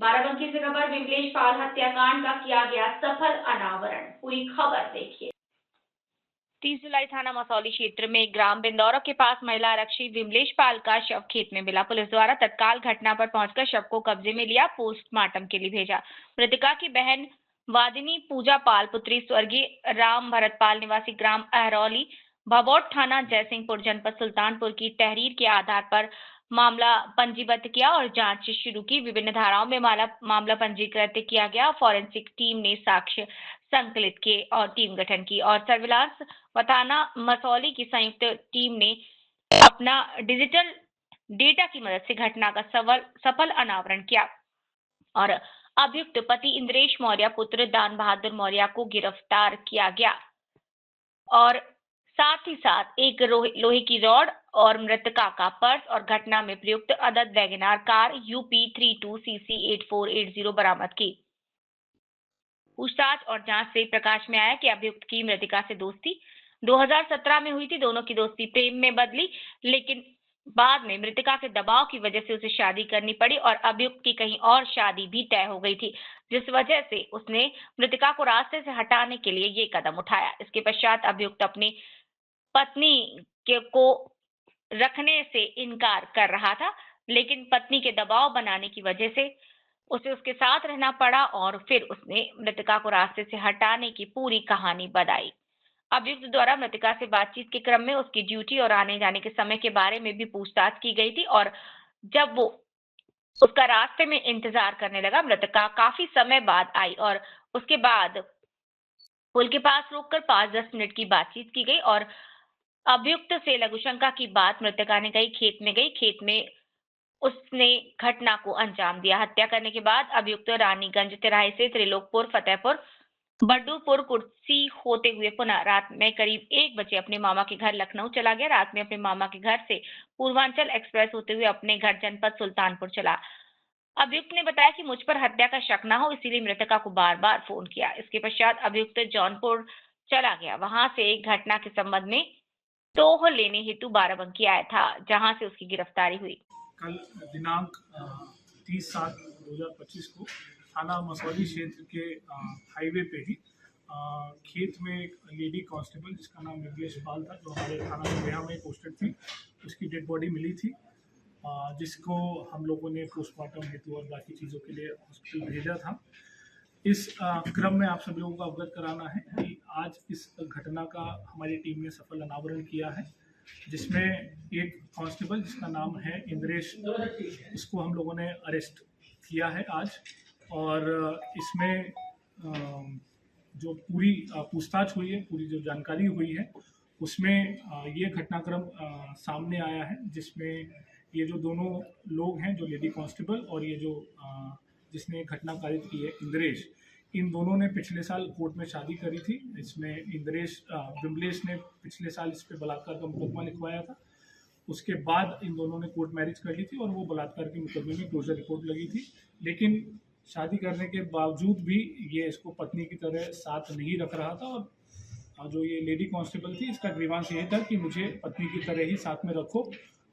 बाराबंकी से खबर विमलेश पाल हत्याकांड का किया गया सफल अनावरण। पूरी खबर देखिए। 30 जुलाई थाना मसौली क्षेत्र में ग्राम बिंदौरा के पास महिला आरक्षी विमलेश पाल का शव खेत में मिला। पुलिस द्वारा तत्काल घटना पर पहुंचकर शव को कब्जे में लिया, पोस्टमार्टम के लिए भेजा। मृतका की बहन वादिनी पूजा पाल पुत्री स्वर्गीय राम भरत पाल निवासी ग्राम अहरौली भभौट थाना जयसिंहपुर जनपद सुल्तानपुर की तहरीर के आधार पर मामला पंजीबद्ध किया और जांच शुरू की। विभिन्न धाराओं में मामला पंजीकृत किया गया। फॉरेंसिक टीम ने साक्ष्य संकलित किए और टीम गठन की और सर्विलांस व थाना मसौली की संयुक्त टीम ने अपना डिजिटल डेटा की मदद से घटना का सफल अनावरण किया और अभियुक्त पति इंद्रेश मौर्य पुत्र दान बहादुर मौर्य को गिरफ्तार किया गया और साथ ही साथ एक लोहे की रॉड और मृतका का पर्स और घटना में प्रयुक्त अदद वैगनार कार UP 32CC 8480 बरामद की। पूछताछ और जांच से प्रकाश में आया कि अभियुक्त की मृतका से दोस्ती 2017 में हुई थी। दोनों की दोस्ती प्रेम में बदली, लेकिन बाद में मृतका के दबाव की वजह से उसे शादी करनी पड़ी और अभियुक्त की कहीं और शादी भी तय हो गई थी, जिस वजह से उसने मृतका को रास्ते से हटाने के लिए ये कदम उठाया। इसके पश्चात अभियुक्त अपनी पत्नी को रखने से इनकार कर रहा था, लेकिन पत्नी के दबाव बनाने की वजह से उसे उसके साथ रहना पड़ा और फिर उसने मृतका को रास्ते से हटाने की पूरी कहानी बताई। अभियुक्त द्वारा मृतका से बातचीत के क्रम में उसकी ड्यूटी और आने जाने के समय के बारे में भी पूछताछ की गई थी और जब वो उसका रास्ते में इंतजार करने लगा, मृतका काफी समय बाद आई और उसके बाद पुल के पास रोककर 5-10 मिनट की बातचीत की गई और अभियुक्त से लघुशंका की बात मृतका ने कही। खेत में उसने घटना को अंजाम दिया। हत्या करने के बाद अभियुक्त रानीगंज तिराहे से त्रिलोकपुर, फतेहपुर, बड्डूपुर कुर्सी होते हुए पुनः रात में करीब 1 बजे अपने मामा के घर लखनऊ चला गया। रात में अपने मामा के घर से पूर्वांचल एक्सप्रेस होते हुए अपने घर जनपद सुल्तानपुर चला। अभियुक्त ने बताया कि मुझ पर हत्या का शक न हो, इसीलिए मृतका को बार-बार फोन किया। इसके पश्चात अभियुक्त जौनपुर चला गया। वहां से एक घटना के संबंध में टोह लेने हेतु बाराबंकी आया था, जहां से उसकी गिरफ्तारी हुई। कल दिनांक 30/7/2025 को थाना मसौली क्षेत्र के हाईवे पे ही खेत में एक लेडी कांस्टेबल जिसका नाम विमलेश पाल था, जो हमारे थाना गया में पोस्टेड थी, उसकी डेड बॉडी मिली थी, जिसको हम लोगों ने पोस्टमार्टम हेतु और बाकी चीज़ों के लिए हॉस्पिटल भेजा था। इस क्रम में आप सभी लोगों को अवगत कराना है कि आज इस घटना का हमारी टीम ने सफल अनावरण किया है, जिसमें एक कांस्टेबल जिसका नाम है इंद्रेश, इसको हम लोगों ने अरेस्ट किया है आज और इसमें जो पूरी पूछताछ हुई है, पूरी जो जानकारी हुई है, उसमें ये घटनाक्रम सामने आया है, जिसमें ये जो दोनों लोग हैं, जो लेडी कांस्टेबल और ये जो जिसने घटना कारित की है इंद्रेश, इन दोनों ने पिछले साल कोर्ट में शादी करी थी। इसमें विमलेश ने पिछले साल इस पे बलात्कार का मुकदमा लिखवाया था। उसके बाद इन दोनों ने कोर्ट मैरिज कर ली थी और वो बलात्कार के मुकदमे में क्लोजर रिपोर्ट लगी थी, लेकिन शादी करने के बावजूद भी ये इसको पत्नी की तरह साथ नहीं रख रहा था और जो ये लेडी कांस्टेबल थी, इसका ग्रीवांस ये था कि मुझे पत्नी की तरह ही साथ में रखो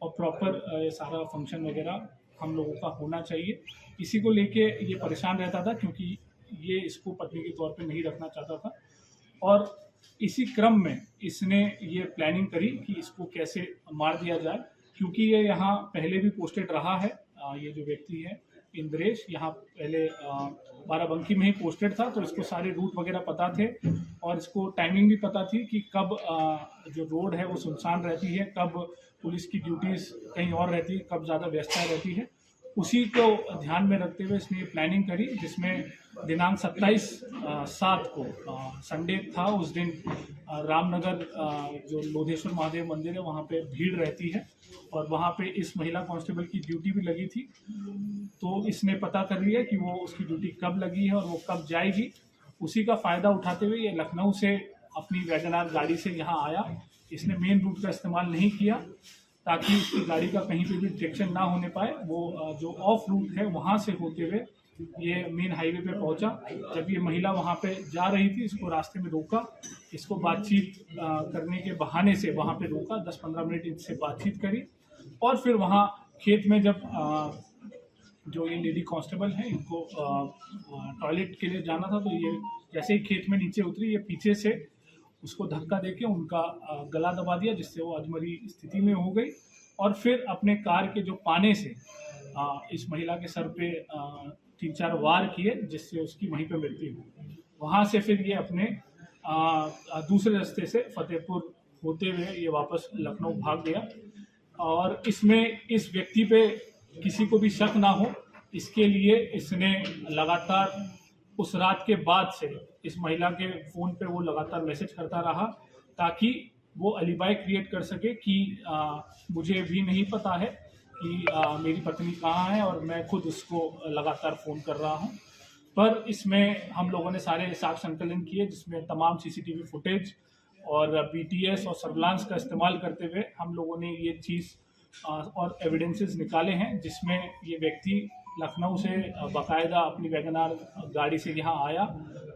और प्रॉपर सारा फंक्शन वगैरह हम लोगों का होना चाहिए। इसी को लेके ये परेशान रहता था, क्योंकि ये इसको पत्नी के तौर पे नहीं रखना चाहता था और इसी क्रम में इसने ये प्लानिंग करी कि इसको कैसे मार दिया जाए, क्योंकि ये यहाँ पहले भी पोस्टेड रहा है। ये जो व्यक्ति है इंद्रेश, यहाँ पहले बाराबंकी में ही पोस्टेड था, तो इसको सारे रूट वगैरह पता थे और इसको टाइमिंग भी पता थी कि कब जो रोड है वो सुनसान रहती है, कब पुलिस की ड्यूटीज़ कहीं और रहती है, कब ज़्यादा व्यस्तता रहती है। उसी को ध्यान में रखते हुए इसने प्लानिंग करी, जिसमें दिनांक 27/7 को संडे था। उस दिन रामनगर जो लोधेश्वर महादेव मंदिर है, वहाँ पे भीड़ रहती है और वहाँ पे इस महिला कांस्टेबल की ड्यूटी भी लगी थी। तो इसने पता कर लिया कि वो उसकी ड्यूटी कब लगी है और वो कब जाएगी। उसी का फ़ायदा उठाते हुए ये लखनऊ से अपनी वैगनार गाड़ी से यहाँ आया। इसने मेन रूट का इस्तेमाल नहीं किया ताकि उसकी गाड़ी का कहीं पे भी डिटेक्शन ना होने पाए। वो जो ऑफ रूट है वहाँ से होते हुए ये मेन हाईवे पे पहुँचा। जब ये महिला वहाँ पे जा रही थी, इसको रास्ते में रोका, इसको बातचीत करने के बहाने से वहाँ पे रोका, 10-15 मिनट इनसे बातचीत करी और फिर वहाँ खेत में जब जो ये लेडी कांस्टेबल है, इनको टॉयलेट के लिए जाना था, तो ये जैसे ही खेत में नीचे उतरी, ये पीछे से उसको धक्का देके उनका गला दबा दिया, जिससे वो अधमरी स्थिति में हो गई। और फिर अपने कार के जो पाने से इस महिला के सर पे 3-4 वार किए, जिससे उसकी वहीं पे मृत्यु हुई। वहाँ से फिर ये अपने दूसरे रास्ते से फतेहपुर होते हुए ये वापस लखनऊ भाग गया। और इसमें इस व्यक्ति पे किसी को भी शक ना हो, इसके लिए इसने लगातार उस रात के बाद से इस महिला के फ़ोन पे वो लगातार मैसेज करता रहा, ताकि वो अलीबाई क्रिएट कर सके कि मुझे भी नहीं पता है कि मेरी पत्नी कहाँ है, और मैं खुद उसको लगातार फ़ोन कर रहा हूँ। पर इसमें हम लोगों ने सारे साक्ष्य संकलन किए, जिसमें तमाम सीसीटीवी फुटेज और बीटीएस और सर्विलांस का इस्तेमाल करते हुए हम लोगों ने ये चीज़ और एविडेंसेस निकाले हैं, जिसमें ये व्यक्ति लखनऊ से बाकायदा अपनी वैगनार गाड़ी से यहाँ आया।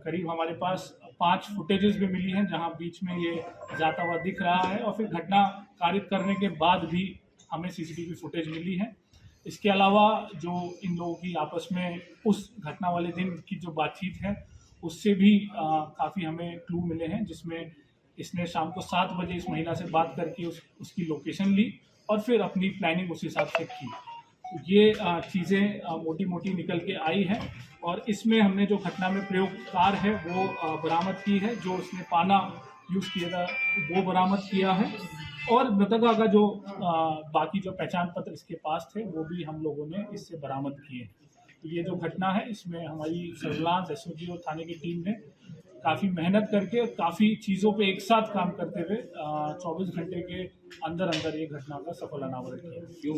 करीब हमारे पास 5 फुटेजेस भी मिली हैं, जहाँ बीच में ये जाता हुआ दिख रहा है, और फिर घटना कारित करने के बाद भी हमें सीसीटीवी फुटेज मिली है। इसके अलावा जो इन लोगों की आपस में उस घटना वाले दिन की जो बातचीत है, उससे भी काफ़ी हमें क्लू मिले हैं, जिसमें इसने शाम को 7 बजे इस महिला से बात करके उसकी लोकेशन ली और फिर अपनी प्लानिंग उस हिसाब से की। तो ये चीज़ें मोटी मोटी निकल के आई हैं, और इसमें हमने जो घटना में प्रयोग कार है वो बरामद की है, जो उसने पाना यूज़ किया था वो बरामद किया है, और मृतका का जो बाकी जो पहचान पत्र इसके पास थे वो भी हम लोगों ने इससे बरामद किए। तो ये जो घटना है, इसमें हमारी सर्विलांस एसओजी और थाने की टीम ने काफ़ी मेहनत करके काफ़ी चीज़ों पे एक साथ काम करते हुए 24 घंटे के अंदर अंदर ये घटना का सफल अनावरण किया।